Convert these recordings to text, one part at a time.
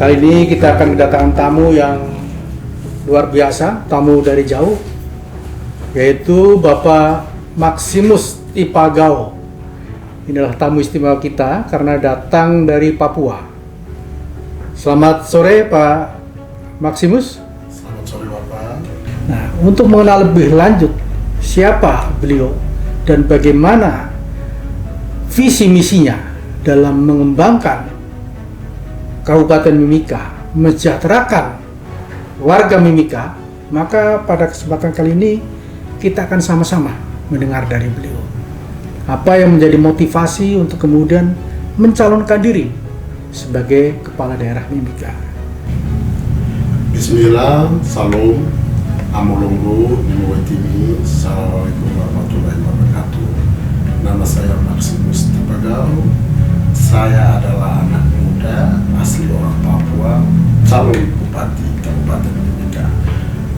Kali ini kita akan kedatangan tamu yang luar biasa, tamu dari jauh, yaitu Bapak Maximus Tipagao. Inilah tamu istimewa kita karena datang dari Papua. Selamat sore Pak Maximus. Selamat sore Bapak. Nah, untuk mengenal lebih lanjut siapa beliau dan bagaimana visi misinya dalam mengembangkan Kabupaten Mimika, mensejahterakan warga Mimika, maka pada kesempatan kali ini kita akan sama-sama mendengar dari beliau apa yang menjadi motivasi untuk kemudian mencalonkan diri sebagai kepala daerah Mimika. Bismillah, salam, amolonggo, nimowetimi, assalamualaikum warahmatullahi wabarakatuh. Nama saya Maximus Tipagao. Saya adalah anak muda asli orang Papua, calon bupati Kabupaten Mimika.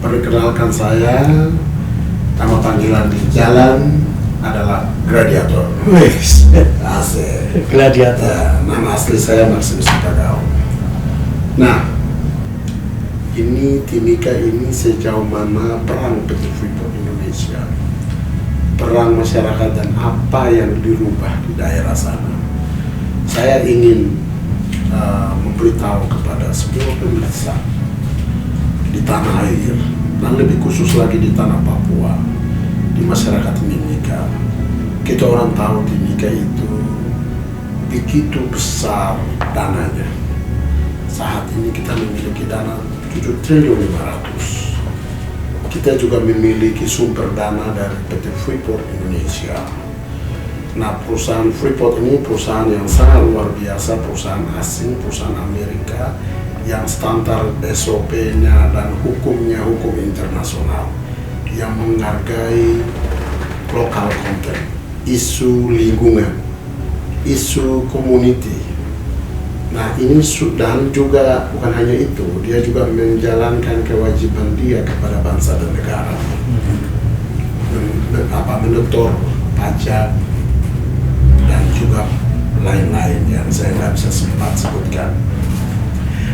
Perkenalkan saya, nama panggilan di jalan adalah Gladiator. Wes, Asik. gladiator. Ya, nama asli saya Maximus Tipagao. Nah, ini Timika ini sejauh mana perang PT Freeport Indonesia, perang masyarakat dan apa yang dirubah di daerah sana. Saya ingin memberitahu kepada semua pemirsa di tanah air dan lebih khusus lagi di tanah Papua, di masyarakat Mimika. Kita orang tahu Timika itu begitu besar dananya. Saat ini kita memiliki dana 7 triliun 500. Kita juga memiliki sumber dana dari PT Freeport Indonesia. Nah, perusahaan Freeport ini perusahaan yang sangat luar biasa, perusahaan asing, perusahaan Amerika yang standar SOP-nya dan hukumnya hukum internasional yang menghargai lokal content, isu lingkungan, isu community. Nah, ini dan juga bukan hanya itu, dia juga menjalankan kewajiban dia kepada bangsa dan negara, menyetor pajak dan juga lain-lain yang saya nggak bisa sempat sebutkan.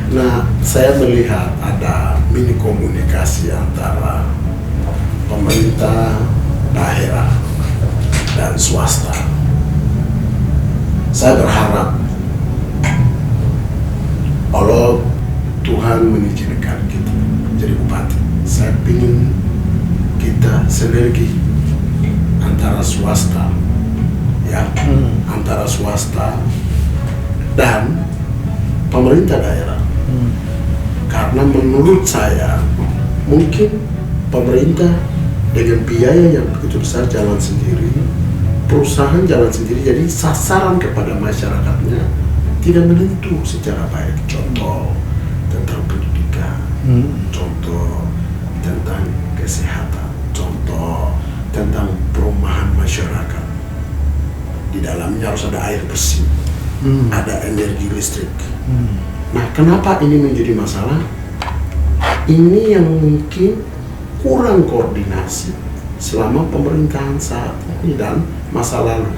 Nah, saya melihat ada mini komunikasi antara pemerintah daerah dan swasta. Saya berharap kalau Tuhan mengizinkan kita jadi bupati, saya ingin kita sinergi antara swasta, ya, antara swasta dan pemerintah daerah. Karena menurut saya mungkin pemerintah dengan biaya yang begitu besar jalan sendiri, perusahaan jalan sendiri, jadi sasaran kepada masyarakatnya tidak menentu secara baik. Contoh tentang pendidikan, contoh tentang kesehatan, contoh tentang perumahan masyarakat. Di dalamnya harus ada air bersih, ada energi listrik. Nah, kenapa ini menjadi masalah? Ini yang mungkin kurang koordinasi selama pemerintahan saat ini dan masa lalu.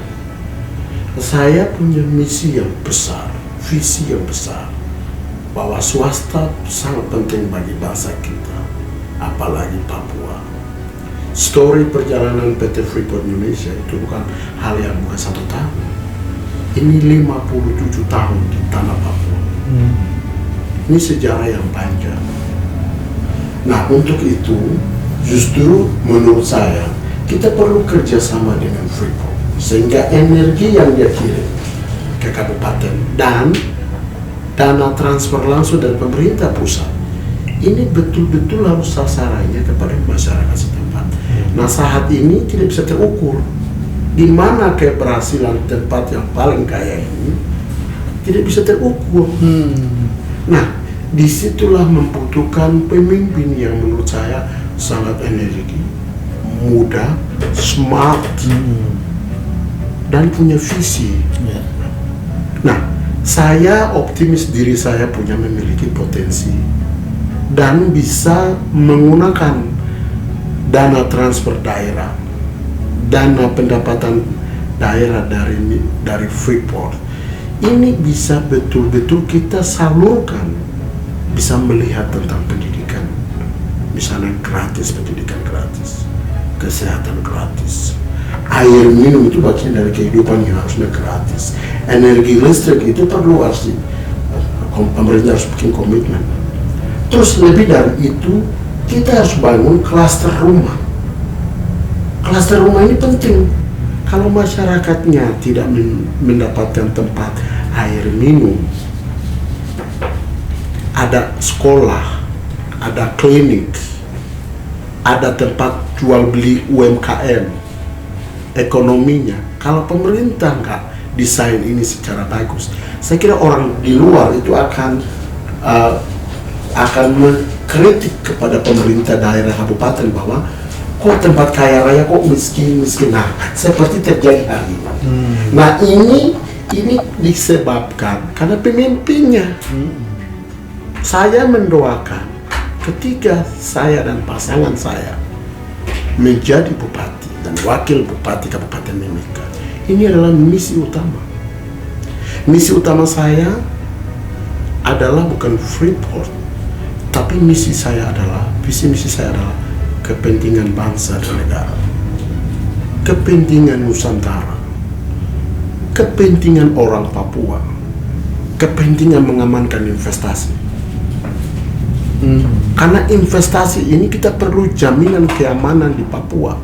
Saya punya misi yang besar, visi yang besar, bahwa swasta sangat penting bagi bangsa kita, apalagi Papua. Story perjalanan PT Freeport Indonesia itu bukan hal yang bukan 1 tahun. Ini 57 tahun di tanah Papua. Ini sejarah yang panjang. Nah, untuk itu justru menurut saya kita perlu kerjasama dengan Freeport sehingga energi yang dia kirim ke kabupaten dan dana transfer langsung dari pemerintah pusat ini betul-betul harus sasarannya kepada masyarakat setempat. Nah, saat ini tidak bisa terukur di mana keberhasilan tempat yang paling kaya ini tidak bisa terukur. Nah, disitulah membutuhkan pemimpin yang menurut saya sangat energi, muda, smart, dan punya visi. Nah, saya optimis diri saya punya memiliki potensi dan bisa menggunakan dana transfer daerah, dana pendapatan daerah dari Freeport. Ini bisa betul-betul kita salurkan bisa melihat tentang pendidikan, misalnya gratis, pendidikan gratis, kesehatan gratis, air minum itu bagian dari kehidupan yang harusnya gratis, energi listrik itu perlu, harus pemerintah harus bikin komitmen. Terus lebih dari itu, kita harus bangun klaster rumah. Klaster rumah ini penting. Kalau masyarakatnya tidak mendapatkan tempat air minum, ada sekolah, ada klinik, ada tempat jual beli UMKM, ekonominya. Kalau pemerintah nggak desain ini secara bagus, saya kira orang di luar itu akan mengkritik kepada pemerintah daerah kabupaten bahwa kok tempat kaya raya kok miskin. Nah, seperti terjadi hari ini. Nah, ini disebabkan karena pemimpinnya. Saya mendoakan ketika saya dan pasangan saya menjadi bupati dan wakil bupati Kabupaten Mimika, ini adalah misi utama. Misi utama saya adalah bukan Freeport, tapi visi misi saya adalah kepentingan bangsa dan negara, kepentingan Nusantara, kepentingan orang Papua, kepentingan mengamankan investasi. Karena investasi ini kita perlu jaminan keamanan di Papua.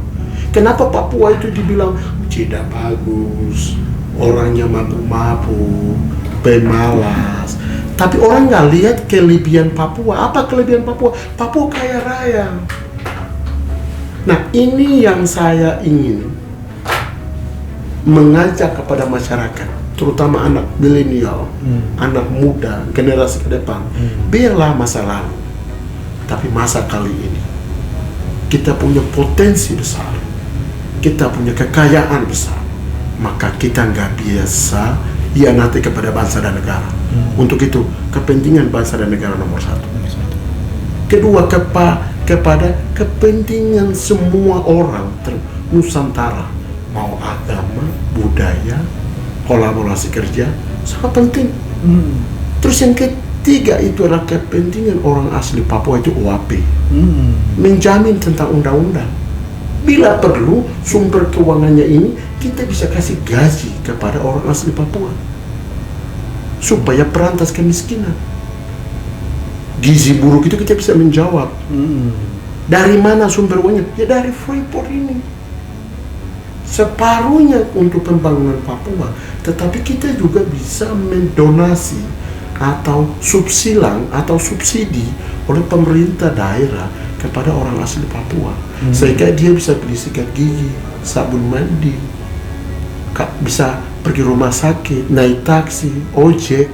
Kenapa Papua itu dibilang tidak bagus, orangnya mabuk-mabuk, pemalas. Tapi orang nggak lihat kelebihan Papua. Apa kelebihan Papua? Papua kaya raya. Nah, ini yang saya ingin mengajak kepada masyarakat, terutama anak milenial, anak muda, generasi ke depan. Biarlah masa lalu, tapi masa kali ini kita punya potensi besar, kita punya kekayaan besar, maka kita nggak biasa hianati kepada bangsa dan negara. Untuk itu, kepentingan bangsa dan negara nomor satu. Kedua, kepada kepentingan semua orang Nusantara, mau agama, budaya, kolaborasi kerja, sangat penting. Terus yang ketiga itu adalah kepentingan orang asli Papua, itu OAP, menjamin tentang undang-undang. Bila perlu, sumber keuangannya ini kita bisa kasih gaji kepada orang asli Papua supaya perantas kemiskinan. Gizi buruk itu kita bisa menjawab. Dari mana sumber uangnya? Ya dari Freeport ini. Separuhnya untuk pembangunan Papua, tetapi kita juga bisa mendonasi atau subsilang atau subsidi oleh pemerintah daerah kepada orang asli Papua, sehingga dia bisa beli sikat gigi, sabun mandi, bisa pergi rumah sakit, naik taksi, ojek,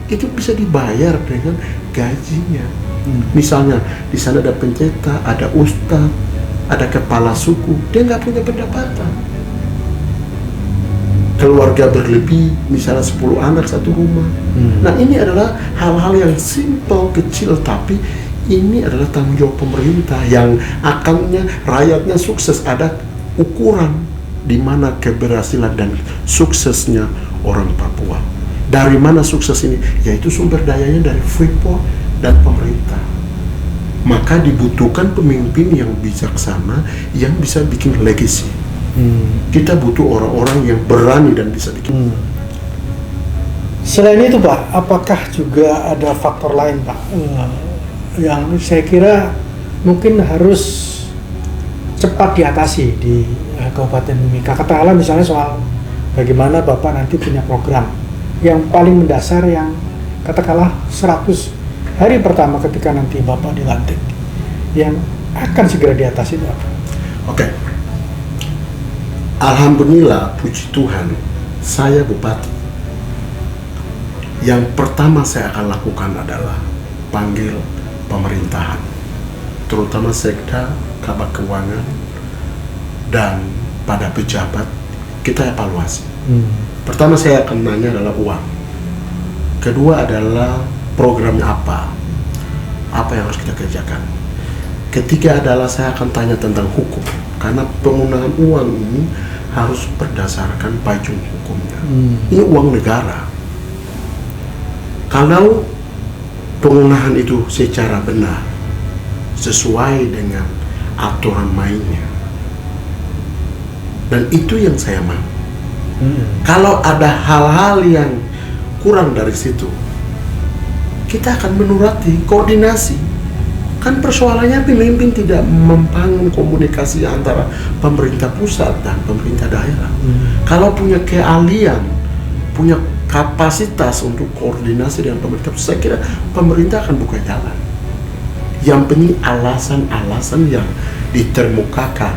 itu bisa dibayar dengan gajinya. Misalnya di sana ada pendeta, ada ustaz, ada kepala suku, dia nggak punya pendapatan. Keluarga berlebih, misalnya 10 anak satu rumah. Nah, ini adalah hal-hal yang simpel, kecil, tapi ini adalah tanggung jawab pemerintah yang akannya rakyatnya sukses. Ada ukuran di mana keberhasilan dan suksesnya orang Papua. Dari mana sukses ini? Yaitu sumber dayanya dari Freeport dan pemerintah. Maka dibutuhkan pemimpin yang bijaksana yang bisa bikin legacy. Kita butuh orang-orang yang berani dan bisa bikin. Selain itu Pak, apakah juga ada faktor lain Pak yang saya kira mungkin harus cepat diatasi di Kabupaten Mimika? Katakanlah misalnya soal bagaimana Bapak nanti punya program yang paling mendasar yang katakanlah 100 hari pertama ketika nanti Bapak dilantik yang akan segera diatasi itu apa? Oke. Alhamdulillah, puji Tuhan, saya bupati. Yang pertama saya akan lakukan adalah panggil pemerintahan, terutama sekda, kabak keuangan, dan pada pejabat, kita evaluasi. Pertama saya akan nanya adalah uang. Kedua adalah programnya apa yang harus kita kerjakan. Ketiga adalah saya akan tanya tentang hukum, karena penggunaan uang ini harus berdasarkan payung hukumnya. Ini uang negara. Kalau penggunaan itu secara benar sesuai dengan aturan mainnya. Dan itu yang saya mau. Kalau ada hal-hal yang kurang dari situ, kita akan menurati koordinasi. Kan persoalannya pemimpin tidak membangun komunikasi antara pemerintah pusat dan pemerintah daerah. Kalau punya keahlian, punya kapasitas untuk koordinasi dengan pemerintah pusat, saya kira pemerintah akan buka jalan. Yang penting alasan-alasan yang ditermukakan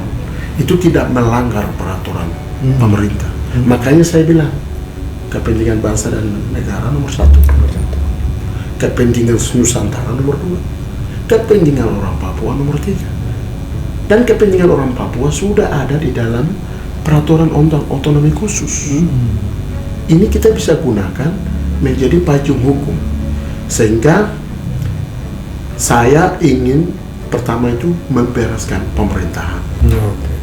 itu tidak melanggar peraturan pemerintah. Makanya saya bilang kepentingan bangsa dan negara nomor 1, kepentingan Nusantara nomor 2, kepentingan orang Papua nomor 3, dan kepentingan orang Papua sudah ada di dalam peraturan otonomi khusus. Ini kita bisa gunakan menjadi payung hukum, sehingga saya ingin pertama itu membereskan pemerintahan.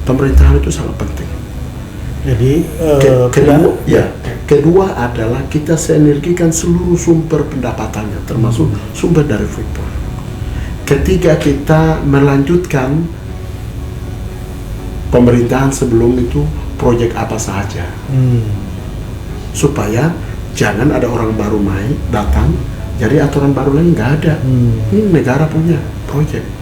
Pemerintahan itu sangat penting. Jadi kedua adalah kita sinergikan seluruh sumber pendapatannya, termasuk sumber dari Freeport. Ketiga, kita melanjutkan pemerintahan sebelum itu proyek apa saja, supaya jangan ada orang baru datang, jadi aturan baru lagi nggak ada. Ini negara punya proyek.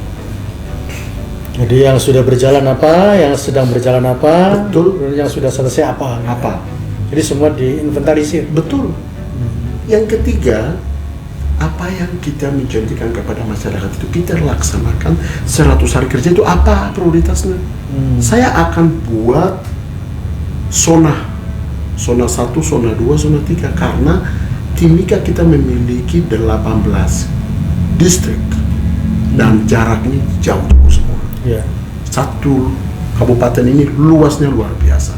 Jadi yang sudah berjalan apa, yang sedang berjalan apa, betul, yang sudah selesai apa. Jadi semua diinventarisir. Betul. Yang ketiga, apa yang kita menjanjikan kepada masyarakat itu kita laksanakan 100 hari kerja itu apa prioritasnya. Saya akan buat zona 1, zona 2, zona 3 karena Timika kita memiliki 18 distrik dan jaraknya jauh semua. Satu kabupaten ini luasnya luar biasa,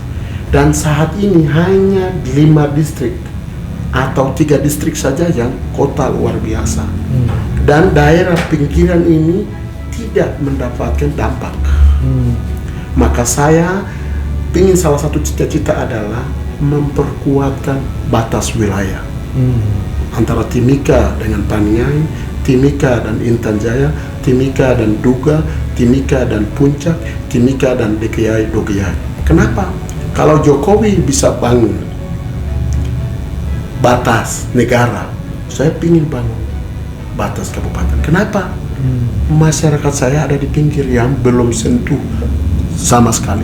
dan saat ini hanya 5 distrik atau 3 distrik saja yang kota luar biasa, dan daerah pinggiran ini tidak mendapatkan dampak. Maka saya ingin, salah satu cita-cita adalah memperkuatkan batas wilayah antara Timika dengan Paniai, Timika dan Intan Jaya, Timika dan Duga, Timika dan Puncak, Timika dan Dogiai. Kenapa? Kalau Jokowi bisa bangun batas negara, saya ingin bangun batas kabupaten. Kenapa? Masyarakat saya ada di pinggir yang belum sentuh sama sekali.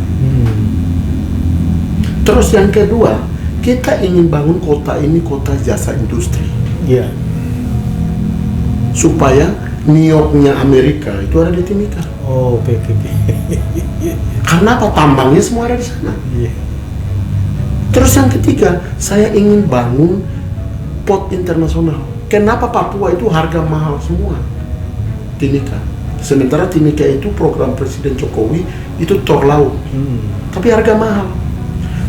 Terus yang kedua, kita ingin bangun kota ini kota jasa industri. Supaya New York-nya Amerika itu ada di Timika. PPP. Karena apa? Tambangnya semua ada di sana. Terus yang ketiga, saya ingin bangun port internasional. Kenapa Papua itu harga mahal semua? Timika. Sementara Timika itu program Presiden Jokowi itu tol laut, tapi harga mahal.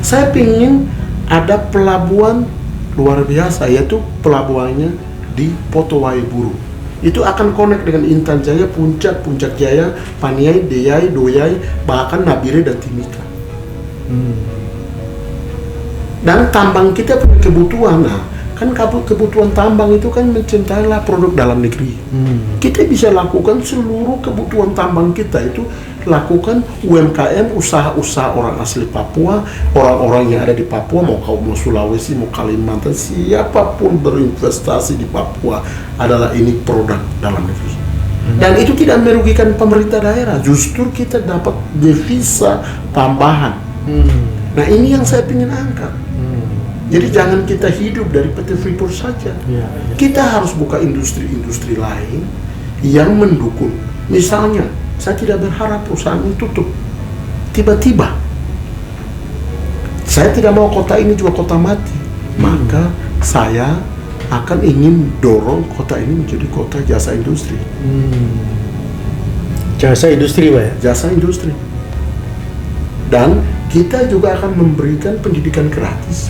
Saya ingin ada pelabuhan luar biasa, yaitu pelabuhannya di Potowai Buru. Itu akan connect dengan Intan Jaya, Puncak, Puncak Jaya, Paniai, Deyai, Doyai, bahkan Nabire dan Timika. Dan tambang kita punya kebutuhan. Nah, kan kebutuhan tambang itu kan mencintailah produk dalam negeri. Kita bisa lakukan seluruh kebutuhan tambang kita itu lakukan UMKM, usaha-usaha orang asli Papua, orang-orang yang ada di Papua, mau Sulawesi, mau Kalimantan, siapapun berinvestasi di Papua adalah ini produk dalam negeri. Dan itu tidak merugikan pemerintah daerah, justru kita dapat devisa tambahan. Nah, ini yang saya ingin angkat. Jadi jangan kita hidup dari PT Freeport saja. Kita harus buka industri-industri lain yang mendukung. Misalnya, saya tidak berharap perusahaan ini tutup tiba-tiba. Saya tidak mau kota ini juga kota mati. Maka saya akan ingin dorong kota ini menjadi kota jasa industri. Jasa industri, Pak ya? Jasa industri. Dan kita juga akan memberikan pendidikan gratis,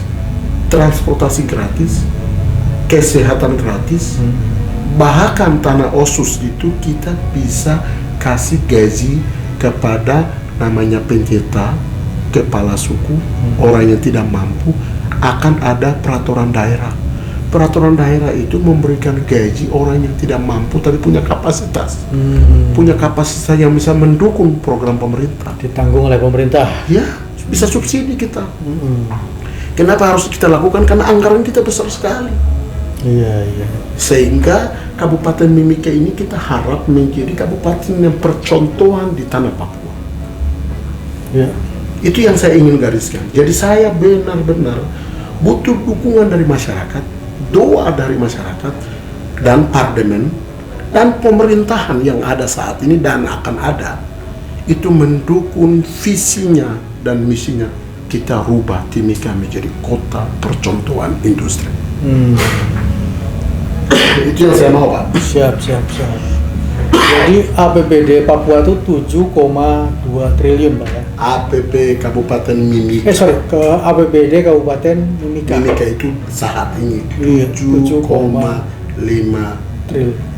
transportasi gratis, kesehatan gratis, bahkan tanah osus itu kita bisa kasih gaji kepada namanya pendeta, kepala suku, orang yang tidak mampu. Akan ada peraturan daerah peraturan daerah itu memberikan gaji orang yang tidak mampu tapi punya kapasitas. Punya kapasitas yang bisa mendukung program pemerintah. Ditanggung oleh pemerintah. Ya, bisa subsidi kita. Kenapa harus kita lakukan? Karena anggaran kita besar sekali. Iya. Sehingga Kabupaten Mimika ini kita harap menjadi kabupaten yang percontohan di tanah Papua. Ya. Itu yang saya ingin gariskan. Jadi saya benar-benar butuh dukungan dari masyarakat, doa dari masyarakat, dan parlemen, dan pemerintahan yang ada saat ini dan akan ada. Itu mendukung visinya dan misinya. Kita rubah Timika menjadi kota percontohan industri. Itu yang saya mau, Pak. Siap. Jadi APBD Papua itu 7,2 triliun, Pak ya? APB Kabupaten Mimika. Ke APBD Kabupaten Mimika. Mimika itu saat ini Iya, 7,5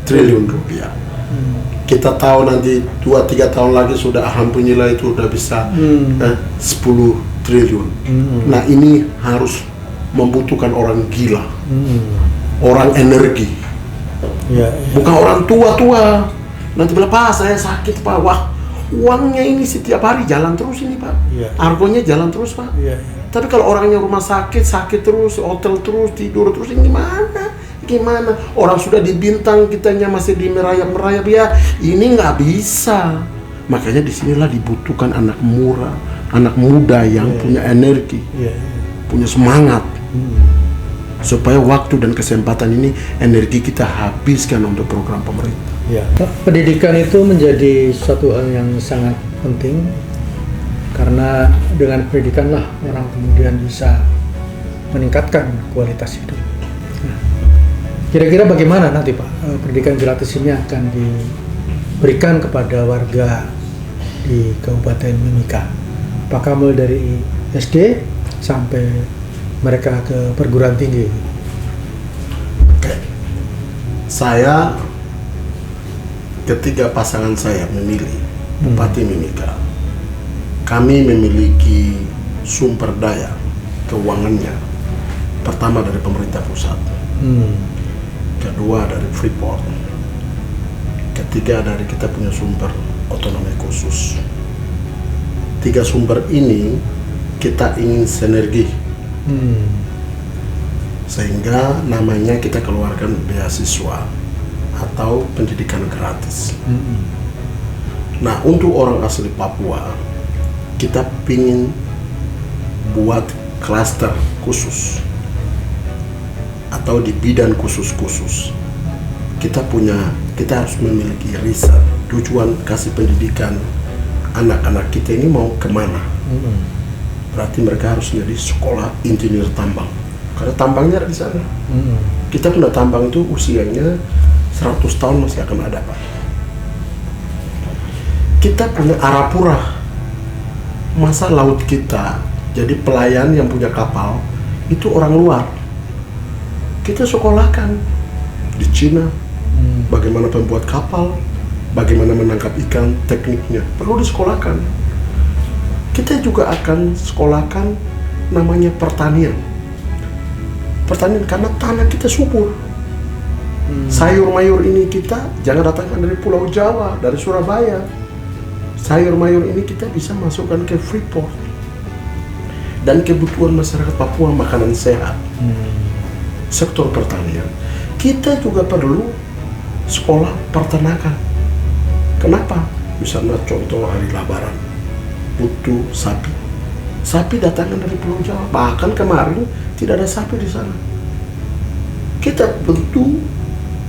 triliun rupiah. Kita tahu nanti 2-3 tahun lagi sudah alhamdulillah itu udah bisa 10 triliun. Nah, ini harus membutuhkan orang gila, orang energi, bukan orang tua-tua. Nanti bilang, Pak, saya sakit, Pak. Wah, uangnya ini setiap hari jalan terus ini, Pak. Argonya jalan terus, Pak. Tapi kalau orangnya rumah sakit terus, hotel terus, tidur terus, ini gimana? Orang sudah di bintang, kitanya masih di merayap-merayap, ya. Ini nggak bisa. Makanya disinilah dibutuhkan anak muda yang punya energi, punya semangat. Supaya waktu dan kesempatan ini energi kita habiskan untuk program pemerintah. Pendidikan itu menjadi suatu hal yang sangat penting karena dengan pendidikan lah orang kemudian bisa meningkatkan kualitas hidup. Kira-kira bagaimana nanti, Pak, pendidikan gratis ini akan diberikan kepada warga di Kabupaten Mimika? Apakah mulai dari SD sampai mereka ke perguruan tinggi? Saya ketika pasangan saya memilih Bupati Mimika, kami memiliki sumber daya keuangannya. Pertama dari pemerintah pusat, kedua dari Freeport, ketiga dari kita punya sumber otonomi khusus. 3 sumber ini kita ingin sinergi, sehingga namanya kita keluarkan beasiswa atau pendidikan gratis. Nah, untuk orang asli Papua, kita ingin buat klaster khusus atau di bidang khusus-khusus. Kita harus memiliki riset, tujuan kasih pendidikan anak-anak kita ini mau kemana. Berarti mereka harus jadi sekolah insinyur tambang, karena tambangnya ada di sana. Kita punya tambang itu usianya 100 tahun masih akan ada, Pak. Kita punya Arapura, masa laut kita jadi pelayan yang punya kapal itu orang luar. Kita sekolahkan di Cina bagaimana membuat kapal, bagaimana menangkap ikan, tekniknya perlu disekolahkan. Kita juga akan sekolahkan namanya pertanian karena tanah kita subur. Sayur mayur ini kita jangan datangkan dari Pulau Jawa, dari Surabaya. Sayur mayur ini kita bisa masukkan ke Freeport. Dan kebutuhan masyarakat Papua makanan sehat. Sektor pertanian. Kita juga perlu sekolah peternakan. Kenapa? Misalnya contoh hari Lebaran, butuh sapi. Sapi datangkan dari Pulau Jawa. Bahkan kemarin tidak ada sapi di sana. Kita butuh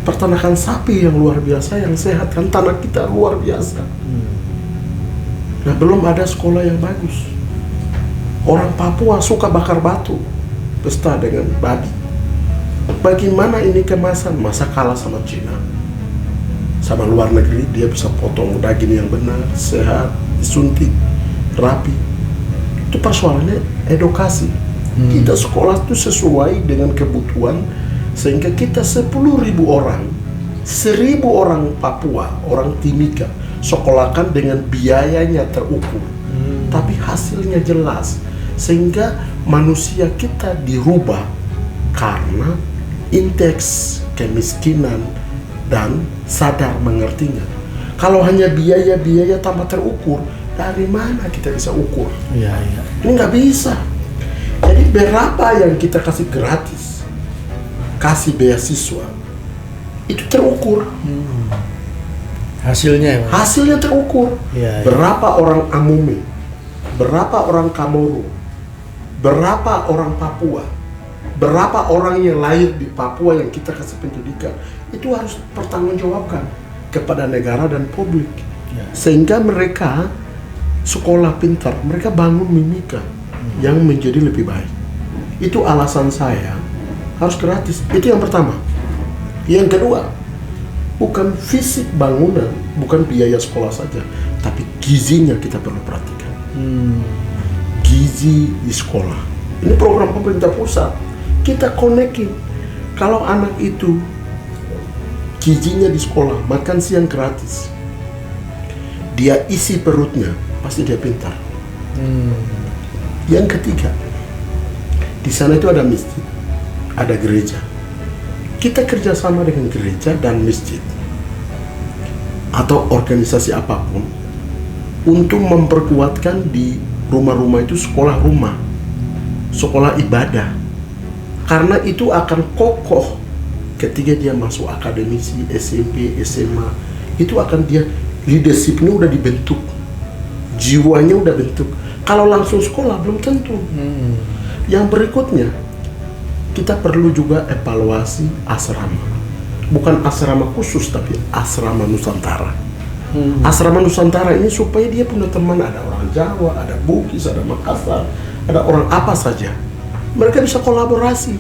peternakan sapi yang luar biasa, yang sehat, kan tanah kita luar biasa. Nah, belum ada sekolah yang bagus. Orang Papua suka bakar batu, pesta dengan babi. Bagaimana ini kemasan? Masa kalah sama Cina? Sama luar negeri, dia bisa potong daging yang benar, sehat, disuntik, rapi. Itu persoalannya edukasi. Kita sekolah itu sesuai dengan kebutuhan, sehingga kita 10.000 orang, 1.000 orang Papua, orang Timika, sekolahkan dengan biayanya terukur. Tapi hasilnya jelas, sehingga manusia kita dirubah karena indeks kemiskinan dan sadar mengertinya. Kalau hanya biaya-biaya tanpa terukur, dari mana kita bisa ukur? Iya, iya. Ini nggak bisa. Jadi berapa yang kita kasih gratis, kasih beasiswa, itu terukur. Hasilnya ya, Pak? Hasilnya terukur. Iya, iya. Berapa orang Amumi, berapa orang Kamoro, berapa orang Papua, berapa orang yang lahir di Papua yang kita kasih pendidikan, itu harus pertanggungjawabkan kepada negara dan publik. Ya. Sehingga mereka sekolah pintar, mereka bangun mimika yang menjadi lebih baik. Itu alasan saya harus gratis. Itu yang pertama. Yang kedua, bukan fisik bangunan, bukan biaya sekolah saja, tapi gizinya kita perlu perhatikan. Gizi di sekolah. Ini program pemerintah pusat. Kita konekin. Kalau anak itu gizinya di sekolah, makan siang gratis, dia isi perutnya, pasti dia pintar. Yang ketiga, di sana itu ada masjid, ada gereja. Kita kerjasama dengan gereja dan masjid atau organisasi apapun untuk memperkuatkan di rumah-rumah itu sekolah rumah, sekolah ibadah. Karena itu akan kokoh ketika dia masuk akademisi, SMP, SMA. Itu akan dia leadership-nya udah dibentuk, jiwanya udah bentuk. Kalau langsung sekolah belum tentu. Yang berikutnya, kita perlu juga evaluasi asrama. Bukan asrama khusus, tapi asrama Nusantara. Asrama Nusantara ini supaya dia punya teman, ada orang Jawa, ada Bugis, ada Makassar, ada orang apa saja. Mereka bisa kolaborasi.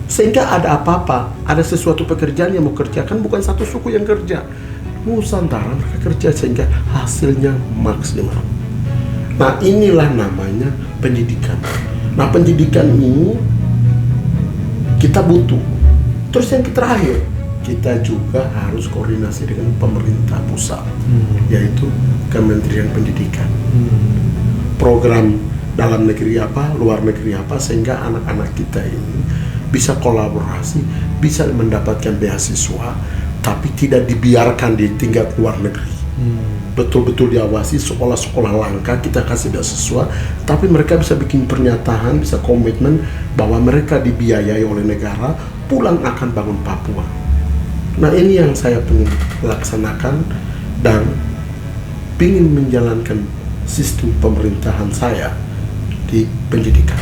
Sehingga ada apa-apa, ada sesuatu pekerjaan yang mau kerjakan, bukan satu suku yang kerja. Nusantara mereka kerja sehingga hasilnya maksimal. Nah, inilah namanya pendidikan. Nah, pendidikan ini kita butuh. Terus yang terakhir, kita juga harus koordinasi dengan pemerintah pusat, yaitu Kementerian Pendidikan. Program dalam negeri apa, luar negeri apa, sehingga anak-anak kita ini bisa kolaborasi, bisa mendapatkan beasiswa, tapi tidak dibiarkan di tingkat luar negeri. Betul-betul diawasi, sekolah-sekolah langka kita kasih beasiswa, tapi mereka bisa bikin pernyataan, bisa komitmen bahwa mereka dibiayai oleh negara, pulang akan bangun Papua. Nah, ini yang saya ingin laksanakan dan ingin menjalankan sistem pemerintahan saya di pendidikan.